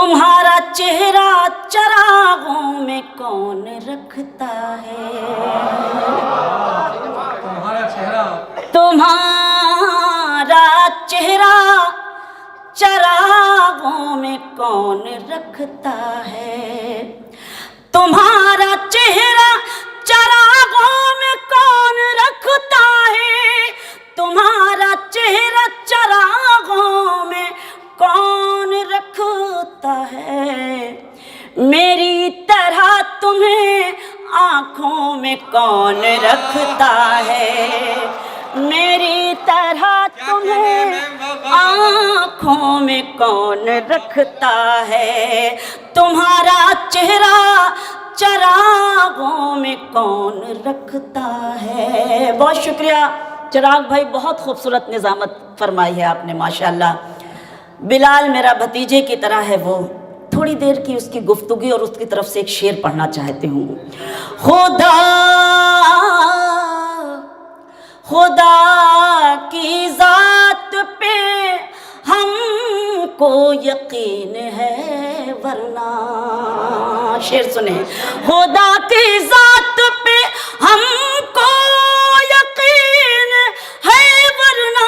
तुम्हारा चेहरा चरागों में कौन रखता है, तुम्हारा चेहरा चरागों में कौन रखता है, तुम्हारा चेहरा चरागों में कौन रखता है, तुम्हारा चेहरा चरागों में कौन रखता है। मेरी तरह तुम्हें आँखों में कौन रखता है, मेरी तरह तुम्हें आँखों में कौन रखता है, तुम्हारा चेहरा चरागों में कौन रखता है। बहुत शुक्रिया चिराग भाई, बहुत खूबसूरत निज़ामत फरमाई है आपने माशाल्लाह। बिलाल मेरा भतीजे की तरह है, वो थोड़ी देर की उसकी गुफ्तगू और उसकी तरफ से एक शेर पढ़ना चाहती हूँ। खुदा की ज़ात पे हमको यकीन है वरना, शेर सुने, खुदा की ज़ात पे हमको यकीन है वरना,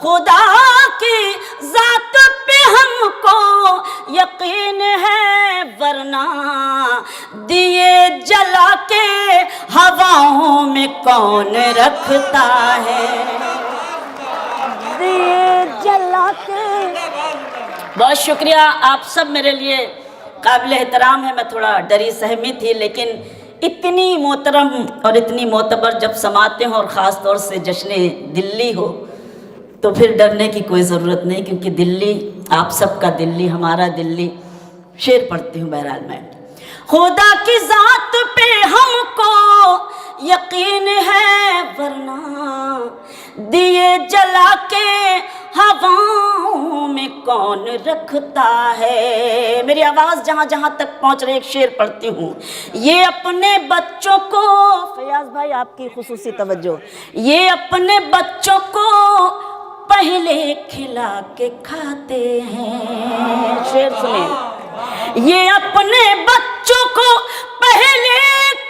खुदा की ज़ात पे हमको यकीन है वरना, दिए जला के हवाओं में कौन रखता है, दिए जला के। बहुत शुक्रिया, आप सब मेरे लिए काबिल एहतराम है। मैं थोड़ा डरी सहमी थी, लेकिन इतनी मोहतरम और इतनी मोतबर जब समाते हों और ख़ास तौर से जश्न दिल्ली हो तो फिर डरने की कोई ज़रूरत नहीं, क्योंकि दिल्ली आप सबका दिल्ली, हमारा दिल्ली। शेर पढ़ती हूँ बहरहाल मैं। खुदा की ज़ात पे हमको यकीन है वरना, दिए जला के हवाओं में कौन रखता है। मेरी आवाज़ जहाँ जहाँ तक पहुँच रही, एक शेर पढ़ती हूँ। ये अपने बच्चों को, फयाज भाई आपकी खुसूसी तवज्जो, ये अपने बच्चों को पहले खिला के खाते हैं। शेर सुने, ये अपने बच्चों को पहले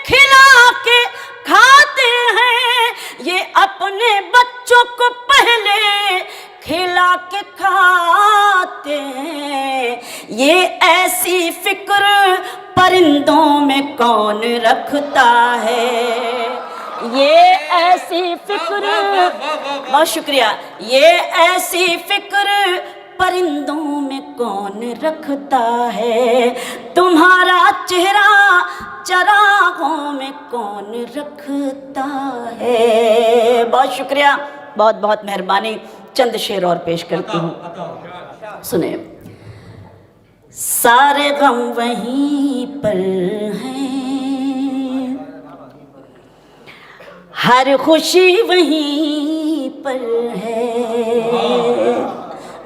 खिला के खाते हैं, ये अपने बच्चों को पहले खिला के खाते हैं। ये ऐसी फिक्र परिंदों में कौन रखता है, ये ऐसी फिक्र, बहुत शुक्रिया, ये ऐसी फिक्र परिंदों में कौन रखता है, तुम्हारा चेहरा चरागों में कौन रखता है। बहुत शुक्रिया, बहुत बहुत मेहरबानी। चंद शेर और पेश करती हूँ, सुने। सारे गम वहीं पर हैं, हर खुशी वहीं पर है।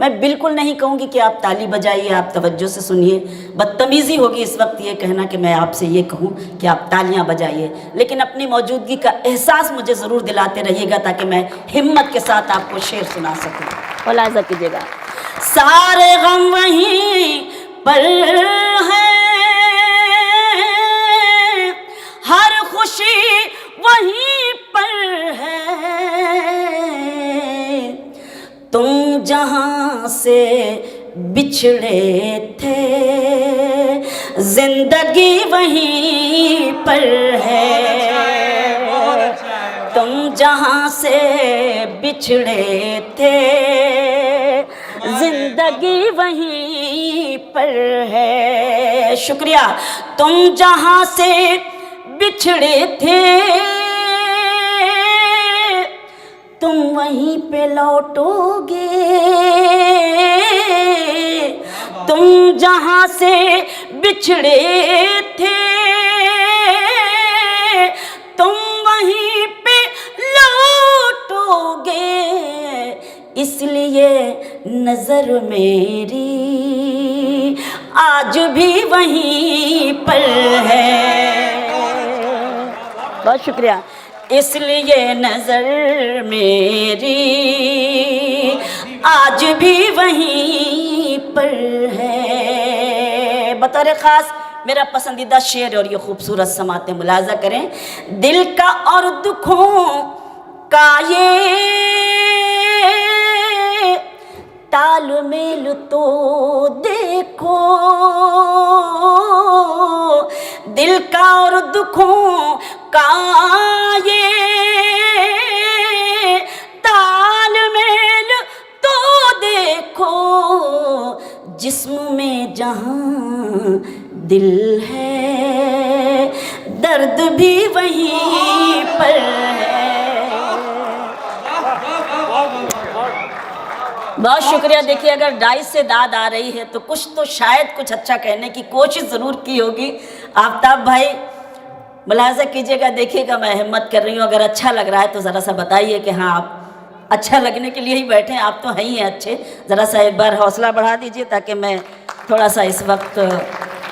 मैं बिल्कुल नहीं कहूँगी कि आप ताली बजाइए, आप तवज्जो से सुनिए। बदतमीज़ी होगी इस वक्त ये कहना कि मैं आपसे ये कहूँ कि आप तालियां बजाइए, लेकिन अपनी मौजूदगी का एहसास मुझे ज़रूर दिलाते रहिएगा ताकि मैं हिम्मत के साथ आपको शेर सुना सकूँ। मुलाहिज़ा कीजिएगा। सारे गम वहीं पर हैं, हर खुशी वहीं पर है, तुम जहाँ से बिछड़े थे जिंदगी वहीं पर है, तुम जहाँ से बिछड़े थे जिंदगी वहीं पर है। शुक्रिया। तुम जहाँ से बिछड़े थे तुम वहीं पे लौटोगे, तुम जहाँ से बिछड़े थे तुम वहीं पे लौटोगे, इसलिए नजर मेरी आज भी वहीं पर है। बहुत शुक्रिया। इसलिए नजर मेरी आज भी वहीं पर है। बतौर ख़ास मेरा पसंदीदा शेर और ये खूबसूरत समातें मुलाजा करें। दिल का और दुखों का ये तालमेल तो देखो, दिल का और दुखों का ये तालमेल तो देखो, जिस्म में जहाँ दिल है दर्द भी वहीं पर है। बहुत शुक्रिया। देखिए अगर डाइस से दाद आ रही है तो कुछ तो शायद कुछ अच्छा कहने की कोशिश ज़रूर की होगी। आफ्ताब भाई मुलाज़ा कीजिएगा, देखिएगा मैं हिम्मत कर रही हूँ, अगर अच्छा लग रहा है तो ज़रा सा बताइए कि हाँ आप अच्छा लगने के लिए ही बैठे हैं, आप तो हैं ही हैं अच्छे। ज़रा सा एक बार हौसला बढ़ा दीजिए ताकि मैं थोड़ा सा इस वक्त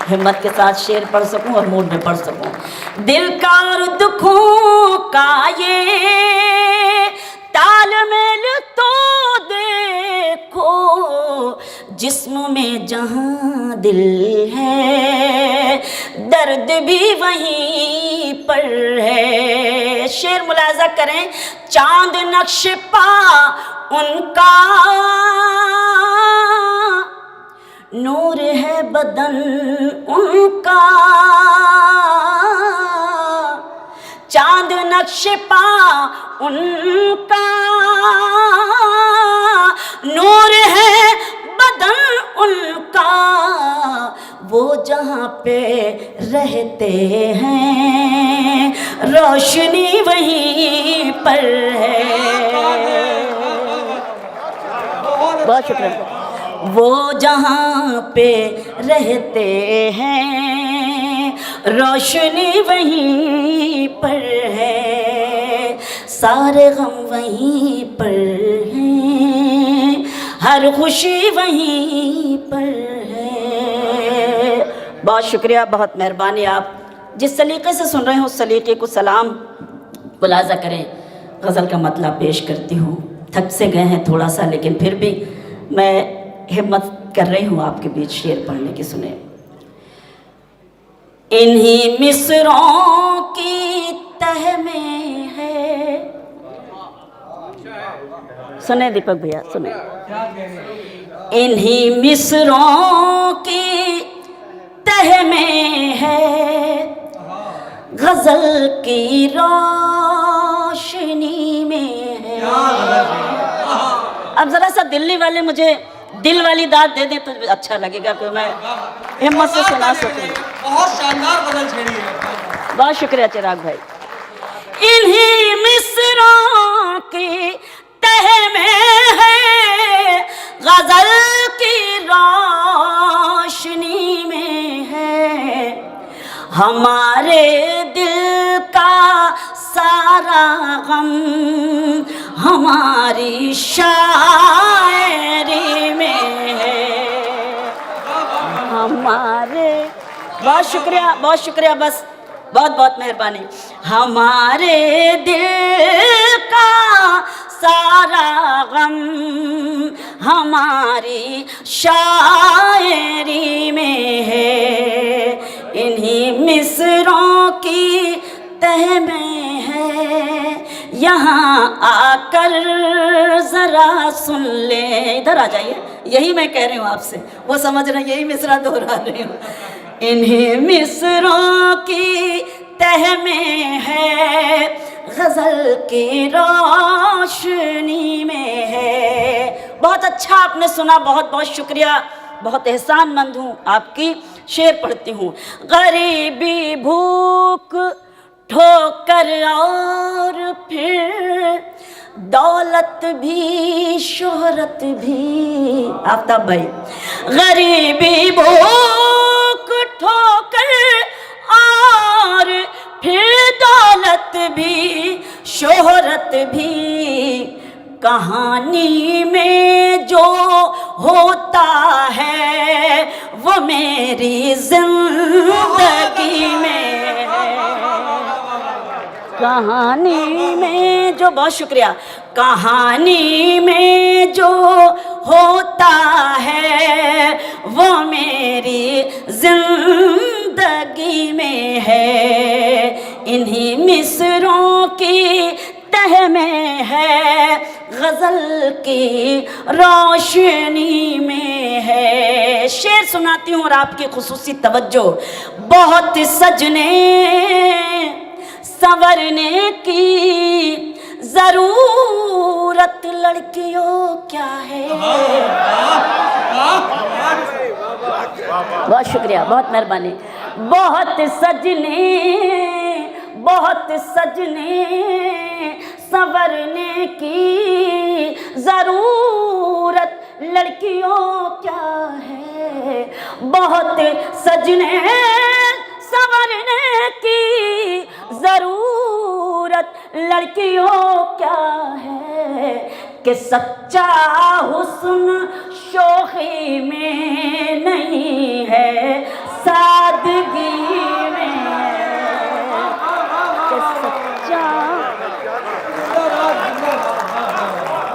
हिम्मत के साथ शेर पढ़ सकूं और मूड में पढ़ सकूं। दिल का और दुखों का ये तालमेल तो देखो, जिस्म में जहाँ दिल है दर्द भी वहीं पर है। शेर मुलाजा करें। चांद नक्श पा उनका नूर है बदन उनका, चांद नक्श पा उनका नूर है बदन उनका, वो जहाँ पे रहते हैं रोशनी वहीं पर है। बहुत शुक्रिया। वो जहाँ पे रहते हैं रोशनी वहीं पर है, सारे गम वहीं पर हैं, हर खुशी वहीं पर है। बहुत शुक्रिया, बहुत मेहरबानी। आप जिस सलीके से सुन रहे हैं उस सलीके को सलाम मुलाजा करें। गज़ल का मतलब पेश करती हूँ। थक से गए हैं थोड़ा सा, लेकिन फिर भी मैं हिम्मत कर रही हूँ आपके बीच शेर पढ़ने की। सुने। इन्हीं मिसरों की तह में है, सुने दीपक भैया सुने। इन्हीं मिसरों की तह में है गजल की रोशनी में है। अब जरा सा दिल्ली वाले मुझे दिल वाली दाद दे दें तो अच्छा लगेगा कि मैं हिम्मत से सुना सकूं। बहुत शानदार गजल छेड़ी है। बहुत शुक्रिया चिराग भाई। इन्हीं मिसरों की तह में है गजल की रोशनी में है, हमारे दिल का सारा गम हमारी शायरी में है। हमारे बहुत शुक्रिया बस बहुत बहुत मेहरबानी। हमारे दिल का सारा गम हमारी शायरी में है, इन्हीं मिसरों की तह में है, यहाँ आकर जरा सुन ले। इधर आ जाइए, यही मैं कह रही हूँ आपसे, वो समझ रहे हैं, यही मिसरा दोहरा रही हूँ। इन्हीं मिसरों की तह में है गजल की रोशनी में है। बहुत अच्छा आपने सुना, बहुत बहुत शुक्रिया, बहुत एहसानमंद हूँ आपकी। शेर पढ़ती हूँ। गरीबी भूख ठोकर और फिर दौलत भी शोहरत भी। आफ्ताब भाई। गरीबी भूख ठोकर और फिर दौलत भी शोहरत भी, कहानी में जो होता है वो मेरी जिंदगी में है। कहानी में जो, बहुत शुक्रिया, कहानी में जो होता है वो मेरी जिंदगी में है, इन्हीं मिसरों की तह में है, गजल की रोशनी में है। शेर सुनाती हूँ और आपकी खुसूसी तवज्जो। बहुत सजने संवरने की जरूरत लड़कियों क्या है। बहुत शुक्रिया, बहुत मेहरबानी। बहुत सजने संवरने की जरूरत लड़कियों क्या है। बहुत सजने संवरने की जरूरत लड़कियों क्या है, कि सच्चा हुस्न शोखी में नहीं है, सादगी में है, कि सच्चा।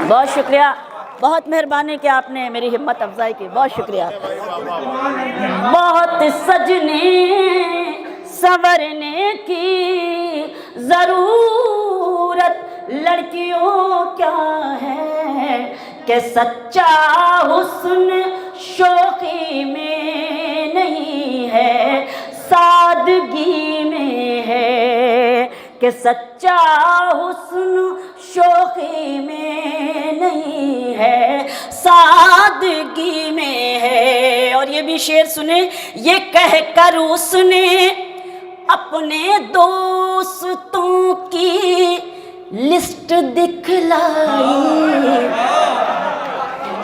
बहुत शुक्रिया, बहुत मेहरबानी कि आपने मेरी हिम्मत अफजाई की, बहुत शुक्रिया। बहुत सजने संवरने की जरूरत लड़कियों क्या है, कि सच्चा हुस्न शौकी में नहीं है, सादगी में है, कि सच्चा हुस्न शौकी में नहीं है, सादगी में है। और ये भी शेर सुने, ये कह कर उसने अपने दोस्तों की लिस्ट दिखलाई।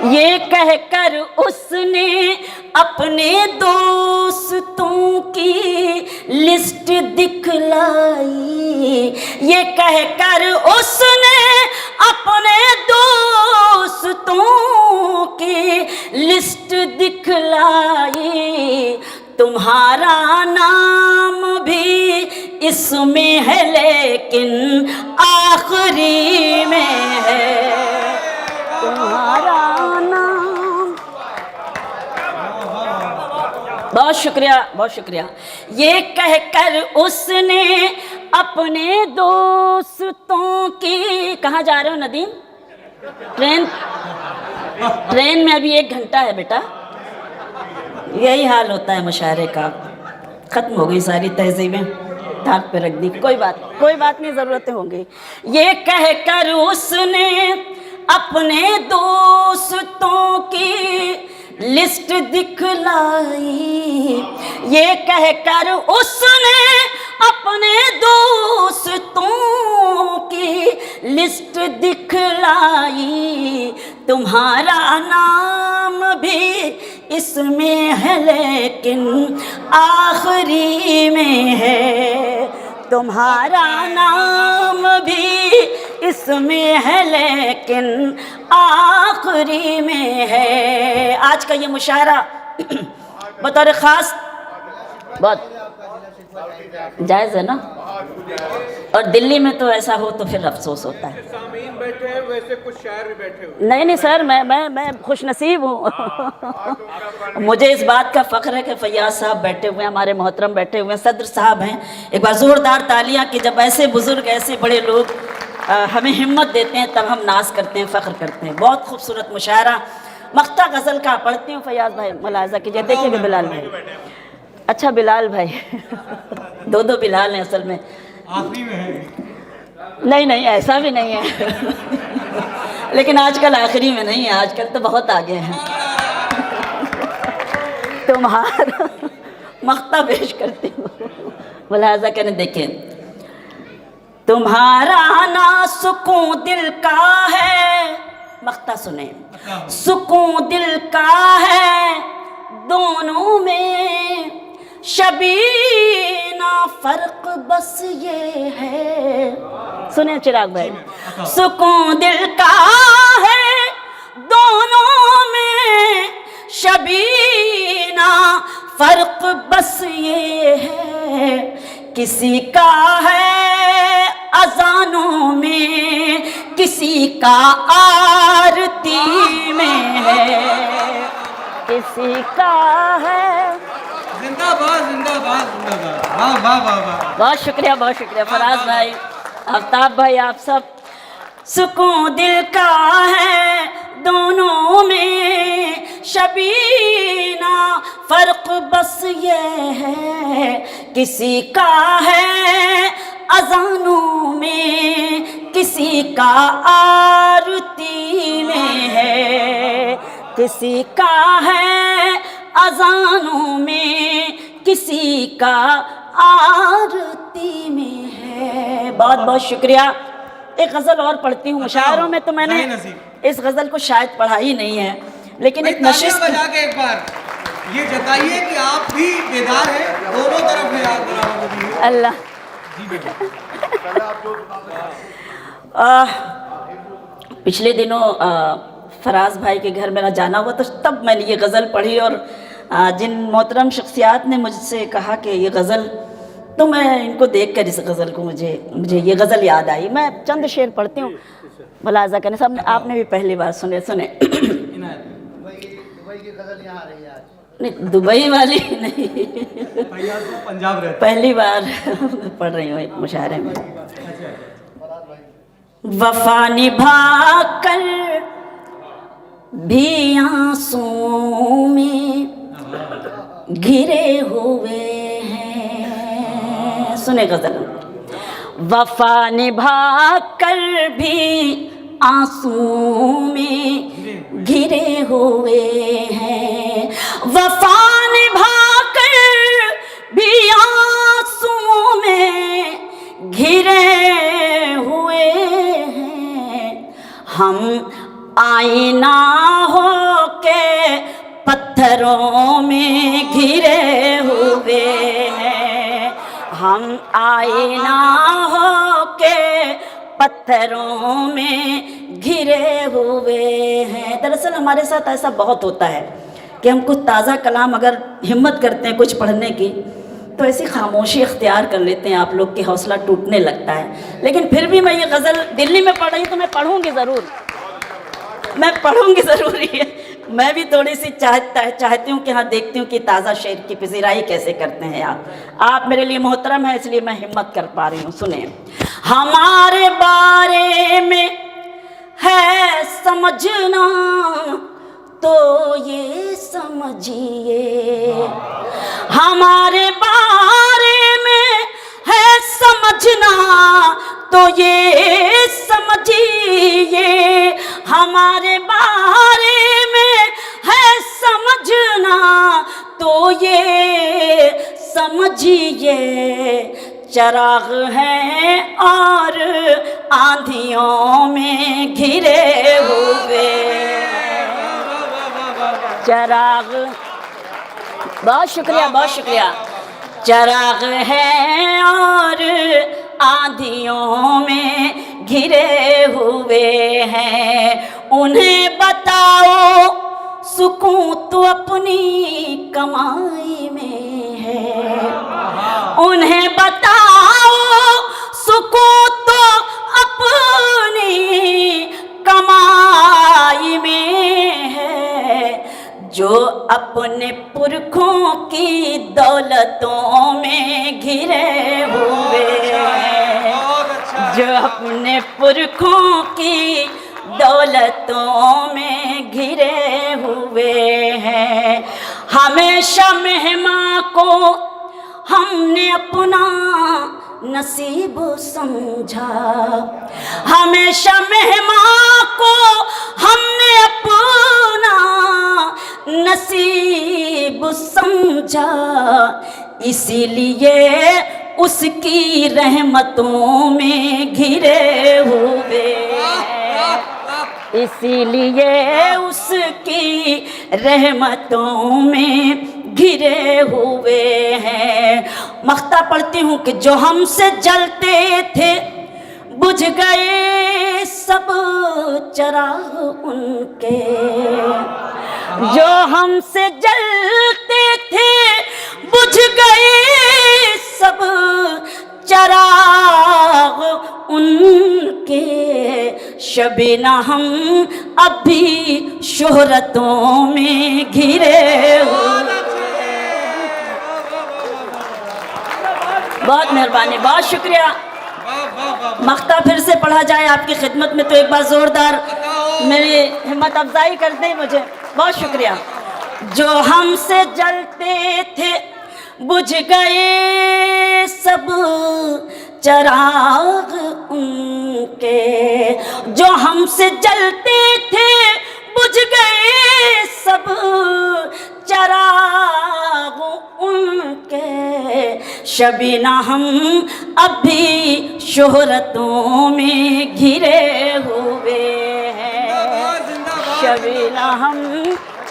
ये कह कर उसने अपने दोस्तों की लिस्ट दिखलाई। ये कह कर उसने अपने दोस्तों की लिस्ट दिखलाई। तुम्हारा नाम भी इसमें है लेकिन आखिरी में है, तुम्हारा नाम। बहुत शुक्रिया, बहुत शुक्रिया। ये कहकर उसने अपने दोस्तों की, कहाँ जा रहे हो नदीम? ट्रेन में अभी 1 घंटा है बेटा। यही हाल होता है मुशायरे का। खत्म हो गई सारी तहजीबें, धाक पे रख दी। कोई बात नहीं, ज़रूरतें होंगी। ये कहकर उसने अपने दोस्तों की लिस्ट दिखलाई। ये कहकर उसने अपने दोस्तों की लिस्ट दिखलाई। तुम्हारा नाम भी इसमें है लेकिन आखिरी में है, तुम्हारा नाम भी इसमें है लेकिन आखिरी में है। आज का ये मुशायरा बतौर ख़ास बहुत जायज़ है ना, और दिल्ली में तो ऐसा हो तो फिर अफसोस होता है। सामीन बैठे हैं, वैसे कुछ शायर भी बैठे हुए। नहीं सर, मैं खुशनसीब हूँ। मुझे इस बात का फ़ख्र है कि फैयाज साहब बैठे हुए हैं, हमारे मोहतरम बैठे हुए हैं, सदर साहब हैं। एक बार ज़ोरदार तालियां कि जब ऐसे बुज़ुर्ग, ऐसे बड़े लोग हमें हिम्मत देते हैं तब हम नाज करते हैं, फ़ख्र करते हैं। बहुत खूबसूरत मुशायरा मख्ता गज़ल का पढ़ती हूँ। फैयाज भाई मुलाज़ा कीजिए। देखिएगा बिलाल भाई, अच्छा बिलाल भाई दो बिलाल हैं असल में। आखिरी में है। नहीं ऐसा भी नहीं है लेकिन आजकल आखिरी में नहीं है, आजकल तो बहुत आगे हैं। तुम्हारा मख्ता पेश करती हूँ, मुलाज़ा करने देखें। तुम्हारा ना सुकून दिल का है, मख्ता सुने, सुकून दिल का है, दोनों में शबीना फर्क बस ये है। सुने चिराग भाई, सुकून दिल का है, दोनों में शबीना फर्क बस ये है। किसी का है अजानों में, किसी का आरती में है, किसी का है वाह वाह वाह वाह। बहुत शुक्रिया फराज भाई, आफ्ताब भाई, आप सब। सुकून दिल का है दोनों में शबीना, फर्क बस ये है किसी का है अजानों में, किसी का आरती में है, किसी का है अजानों में, किसी का आरती में है। बहुत बहुत शुक्रिया। एक गज़ल और पढ़ती हूँ। मुशायरों में तो मैंने इस गज़ल को शायद पढ़ा ही नहीं है, लेकिन एक नशिस्त बजा के एक बार ये जताइए कि आप भी बेदार हैं, दोनों तरफ है आप बराबर। अल्लाह। पिछले दिनों फराज भाई के घर मेरा जाना हुआ, तो तब मैंने ये गज़ल पढ़ी, और जिन मोहतरम शख्सियात ने मुझसे कहा कि ये गज़ल, तो मैं इनको देखकर इस गज़ल को मुझे ये गज़ल याद आई। मैं चंद शेर पढ़ती हूँ, मुलाजा करने। सब आपने भी पहली बार सुने नहीं, दुबई वाली नहीं, पंजाब रहते, पहली बार पढ़ रही हूँ एक मुशायरे में। वफा निभा कर भी आंसू में घिरे हुए हैं। सुने गज़ल। वफा निभा कर भी आंसू में घिरे हुए हैं, वफा निभा कर भी आंसू में घिरे हुए हैं। हम आईना हो के पत्थरों में घिरे हुए हैं, हम आईना हो के पत्थरों में घिरे हुए हैं। दरअसल हमारे साथ ऐसा बहुत होता है कि हम कुछ ताज़ा कलाम अगर हिम्मत करते हैं कुछ पढ़ने की, तो ऐसी खामोशी इख्तियार कर लेते हैं, आप लोग की हौसला टूटने लगता है। लेकिन फिर भी मैं ये गज़ल दिल्ली में पढ़ रही तो मैं पढ़ूंगी ज़रूर, मैं पढ़ूंगी ज़रूर। मैं भी थोड़ी सी चाहती हूँ कि हाँ, देखती हूँ कि ताज़ा शेर की पजीराई कैसे करते हैं आप मेरे लिए मोहतरम है, इसलिए मैं हिम्मत कर पा रही हूँ। सुने। हमारे बारे में है समझना तो ये समझिए, हमारे बारे में है समझना तो ये समझिए, हमारे बारे में है समझना तो ये समझिए। चराग हैं और आंधियों में घिरे हुए, चराग। बहुत शुक्रिया। चराग है और आंधियों में घिरे हुए हैं, उन्हें बताओ सुकून तो अपनी कमाई में है, उन्हें बताओ सुकून तो अपनी कमाई में है। जो अपने पुरखों की दौलतों में घिरे हुए हैं, जो अपने पुरखों की दौलतों में घिरे हुए हैं। हमेशा मेहमान को हमने अपना नसीब समझा, हमेशा मेहमान को हमने अपना नसीब समझा, इसीलिए उसकी रहमतों में घिरे हुए हैं, इसीलिए उसकी रहमतों में घिरे हुए हैं। मख्ता पढ़ती हूँ कि जो हमसे जलते थे बुझ गए सब चिराग उनके, जो हमसे जलते थे बुझ गए सब चिराग उनके, शबीना हम अभी शोहरतों में घिरे हुए। बहुत मेहरबानी, बहुत शुक्रिया। वाह वाह वाह। मख्ता फिर से पढ़ा जाए आपकी खिदमत में तो एक बार जोरदार मेरी हिम्मत अफजाई कर दें मुझे। बहुत शुक्रिया। जो हमसे जलते थे बुझ गए सब चिराग उनके, जो हमसे जलते थे बुझ गए सब चिराग उनके, शबीना हम अब भी शोहरतों में घिरे हुए हैं, शबीना हम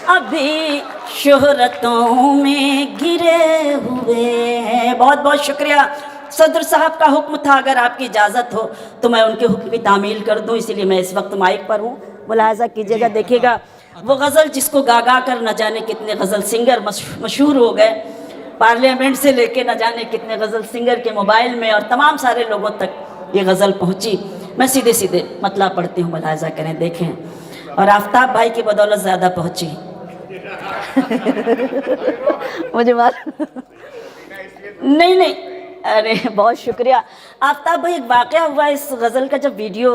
अभी शोहरतों में घिरे हुए हैं। बहुत बहुत शुक्रिया। सदर साहब का हुक्म था अगर आपकी इजाज़त हो तो मैं उनके हुक्म की तामील कर दूं, इसीलिए मैं इस वक्त माइक पर हूँ। मुलाहजा कीजिएगा, देखिएगा वो गज़ल जिसको गा गा कर न जाने कितने गज़ल सिंगर मशहूर हो गए, पार्लियामेंट से लेके न जाने कितने गज़ल सिंगर के मोबाइल में और तमाम सारे लोगों तक ये गज़ल पहुँची। मैं सीधे सीधे मतलब पढ़ती हूँ, मुलाहजा करें, देखें। और आफ्ताब भाई की बदौलत ज़्यादा पहुँची मुझे नहीं, अरे बहुत शुक्रिया आफ्ताब भाई। एक वाक़या हुआ, इस गज़ल का जब वीडियो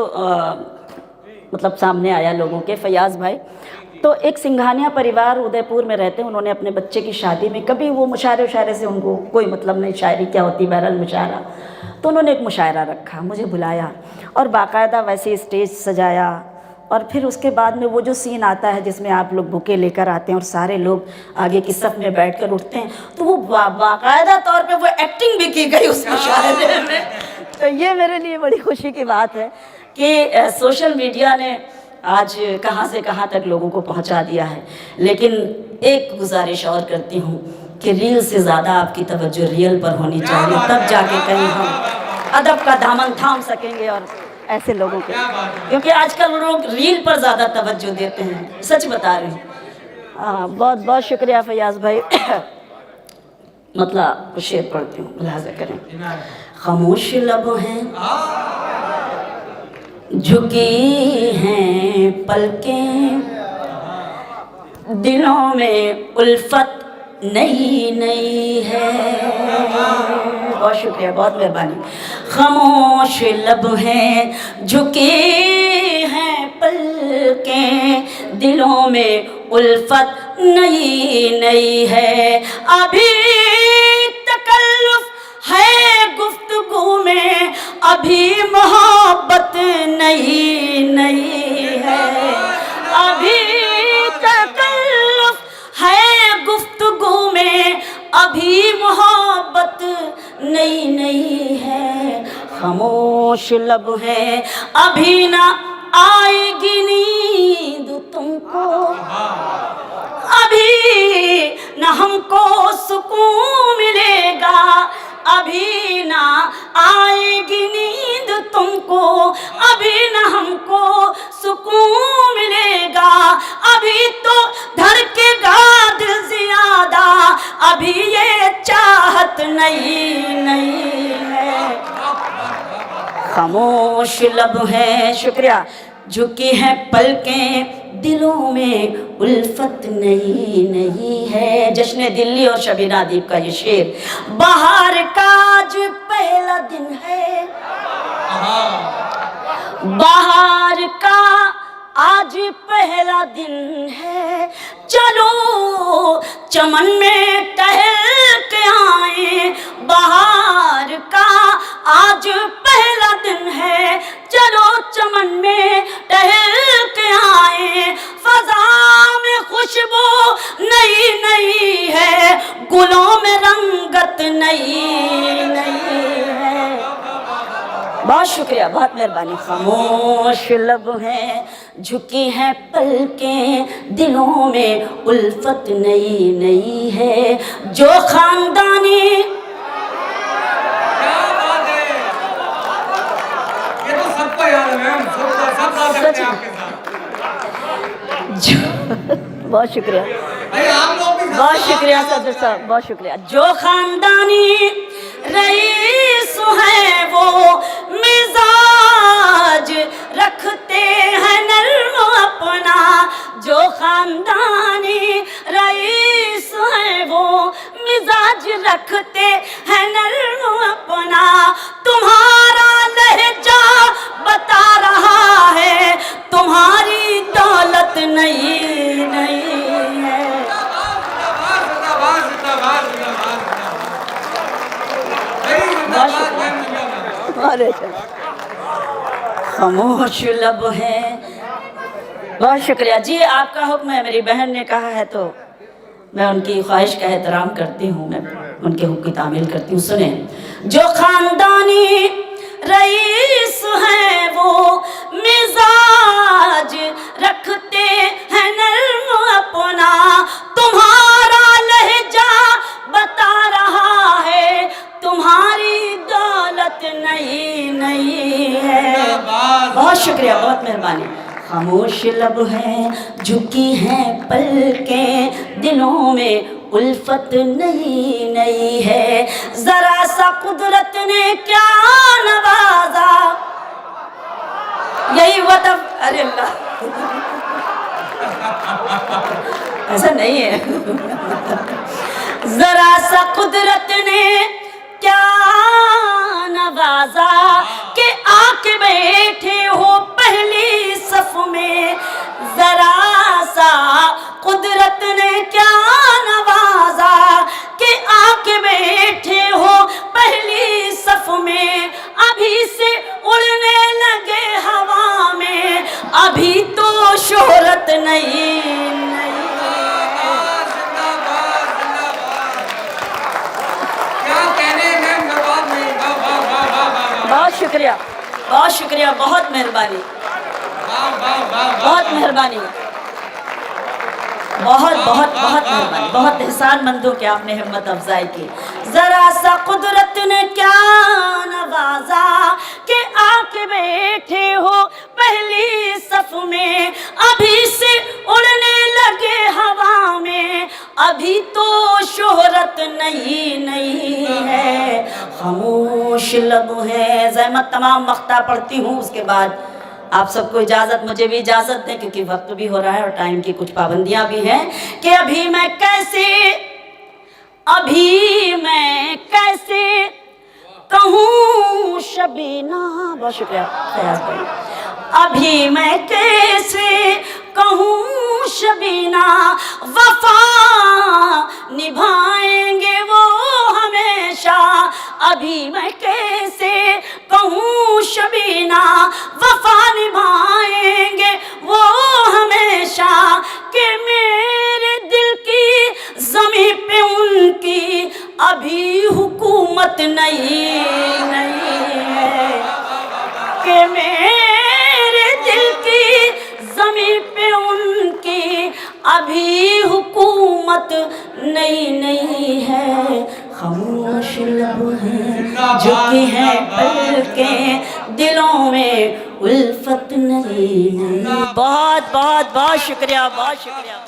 मतलब सामने आया लोगों के, फयाज़ भाई तो एक सिंघानिया परिवार उदयपुर में रहते हैं, उन्होंने अपने बच्चे की शादी में, कभी वो मुशायरे से उनको कोई मतलब नहीं, शायरी क्या होती, बहरहाल मुशायरा, तो उन्होंने एक मुशायरा रखा, मुझे बुलाया और बाकायदा वैसे स्टेज सजाया। और फिर उसके बाद में वो जो सीन आता है जिसमें आप लोग बुके लेकर आते हैं और सारे लोग आगे की सफ में बैठकर उठते हैं, तो वो बाकायदा तौर पे वो एक्टिंग भी की गई उस मुशायरे में। तो ये मेरे लिए बड़ी खुशी की बात है कि सोशल मीडिया ने आज कहाँ से कहाँ तक लोगों को पहुँचा दिया है। लेकिन एक गुजारिश और करती हूँ कि रील से ज़्यादा आपकी तवज्जो रियल पर होनी चाहिए, तब जाके कहीं हम अदब का दामन थाम सकेंगे और ऐसे लोगों के, क्योंकि आजकल लोग रील पर ज़्यादा तवज्जो देते हैं, सच बता रहे हैं। हाँ, बहुत बहुत शुक्रिया फयाज़ भाई। मतलब कुछ शेर पढ़ती हूँ, मुलाहज़ा करें। खामोश लब हैं, झुकी हैं पलकें, दिलों में उल्फत नई नई है। बहुत शुक्रिया, बहुत मेहरबानी। खामोश लब हैं, झुके हैं पलकें, दिलों में उल्फत नई नई है। अभी तकल्लुफ है गुफ्तगू में, अभी मोहब्बत नई नई है। अभी तकल्लुफ है गुफ्तगू में, अभी मोहब्बत नई नई है। खामोश लब है, अभी ना आएगी नींद तुमको, अभी ना हमको सुकून मिलेगा, अभी ना आएगी नींद तुमको, अभी ना हमको सुकून मिलेगा, अभी तो धड़केगा दिल ज़्यादा, अभी ये चाहत नई नई है। खामोश लब है, शुक्रिया, झुकी है पलकें, दिलों में उल्फत नई नई है। जश्न दिल्ली और शबीना अदीब का ये शेर। बाहर का आज पहला दिन है, बाहर का आज पहला दिन है, चलो चमन में टहल के आए। बाहर का आज पहला दिन है, चलो चमन में टहल के आए। फज़ा में खुशबू नई नई है, गुलों में रंगत नई नई है। बहुत शुक्रिया, बहुत मेहरबानी। खामोश लब हैं, झुकी हैं पलकें, दिलों में उल्फत नई नई है। जो खानदानी, क्या बात है, ये तो सबको याद है मैम, सब गा सकते हैं आपके साथ। बहुत शुक्रिया, आप लोग भी बहुत शुक्रिया सदर साहब, बहुत शुक्रिया। जो खानदानी रईस है वो मिजाज रखते हैं नर्म अपना, जो खानदानी रईस है वो मिजाज रखते हैं नर्म अपना, तुम्हारा लहजा बता रहा है तुम्हारी दौलत नहीं नहीं है। अरे खामोश लब है। बहुत शुक्रिया जी, आपका हुक्म है। मेरी बहन ने कहा है तो मैं उनकी ख्वाहिश का एहतराम करती हूँ, मैं उनके हुक्म की तामील करती हूँ। सुने, जो खानदानी रईस हैं वो मिजाज रखते हैं नर्म अपना, तुम्हारा लहजा बता रहा है तुम्हारी दौलत नहीं नहीं है। बहुत शुक्रिया, बहुत मेहरबानी। खामोश लब है, झुकी हैं पलकें, दिलों में उल्फत नहीं नहीं है। जरा सा कुदरत ने क्या नवाजा, यही हुआ तब। अरे अल्लाह, ऐसा नहीं है। जरा सा कुदरत ने क्या नवाजा के आके बैठे हो पहली सफ में। जरा सा कुदरत ने क्या नवाजा के आके बैठे हो पहली सफ में। अभी से उड़ने लगे हवा में, अभी तो शोहरत नहीं नहीं। बहुत शुक्रिया, बहुत शुक्रिया, बहुत मेहरबानी, बहुत मेहरबानी, बहुत बहुत बहुत मेहरबानी, बहुत एहसानमंद हो कि आपने हिम्मत अफजाई की। जरा सा कुदरत ने क्या नवाजा के आके बैठे हो पहली सफ में। अभी से उड़ने लगे हवा में, अभी तो शोहरत नहीं नहीं है। खामोश लब है। ज़हमत तमाम मख्ता पढ़ती हूँ, उसके बाद आप सबको इजाज़त, मुझे भी इजाज़त दें क्योंकि वक्त भी हो रहा है और टाइम की कुछ पाबंदियाँ भी हैं। कि अभी मैं कैसे कहूँ शबीना। बहुत शुक्रिया फयाज भाई। अभी मैं कैसे कहूँ शबीना, वफा निभाएंगे वो हमेशा। अभी मैं कैसे कहूँ शबीना, वफा निभाएंगे वो हमेशा। कि मेरे दिल की ज़मीं पे उनकी अभी हुकूमत नहीं नहीं है। कि मेरे दिल की ज़मीं पे उनकी अभी हुकूमत नहीं नहीं है। खामोश लब हैं, झुकी हैं पलकें, दिलों में उल्फत नहीं। बहुत बहुत बहुत शुक्रिया, बहुत शुक्रिया।